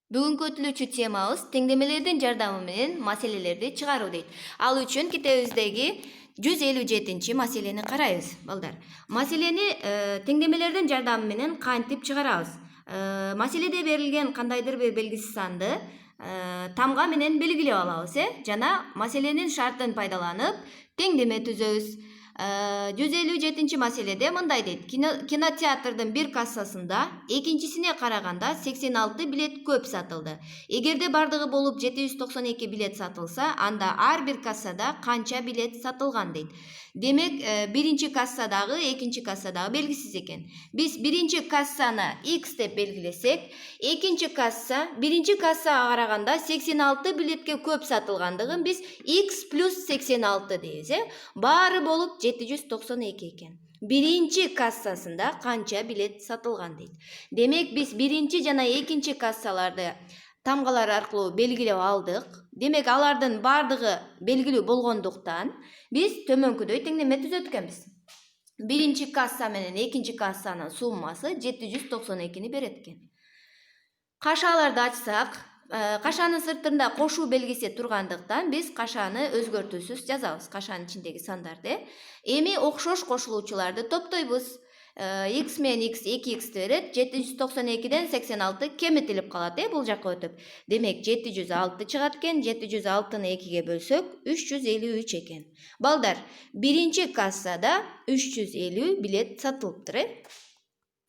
Бүгүнкү өтүлүүчү темабыз теңдемелердин жардамы менен маселелерди чыгаруу дейт. Ал үчүн китебибиздеги 157 маселени карайбыз, балдар. Маселени теңдемелердин жардамы менен кантип чыгарабыз? Маселеде берилген кандайдыр бир белгисиз санды тамга менен белгилеп алабыз, жана маселенин шартын пайдаланып теңдеме түзөбүз. 157 маселеде мындай дейт: кинотеатрдын бир кассасында экинчисине караганда 86 билет көп сатылды. Эгерде бардыгы болуп 792 билет сатылса, анда ар бир кассада канча билет сатылган дейт. Демек, биринчи кассадагы, экинчи кассадагы белгисиз экен. Биз биринчи кассаны X деп белгилесек, экинчи касса биринчи кассага караганда 86 билетке көп сатылгандыгын биз X плюс 86 дейбиз, Баары болуп 792 экен. Биринчи кассасында канча билет сатылган дейт. Демек, биз биринчи жана экинчи кассаларды тамгалар аркылуу белгилеп алдык. Демек, алардын бардыгы белгилүү болгондуктан биз төмөнкүдөй теңдеме түзөт экенбиз. Биринчи касса менен экинчи кассанын суммасы 792 берет экен. Кашаларды ачсак, кашанын сыртында кошуу белгиси тургандыктан биз кашаны өзгөртүүсүз жазабыз, кашанын ичиндеги сандарды. Эми окшош кошулуучуларды топтойбуз. X менен X 2X берет, 792ден 86 кемитилип калат, бул жакка өтүп. Демек, 706 чыгат экен, 706-ны 2-ге бөлсөк 353 экен. Балдар, биринчи кассада 350 билет сатылыптыр,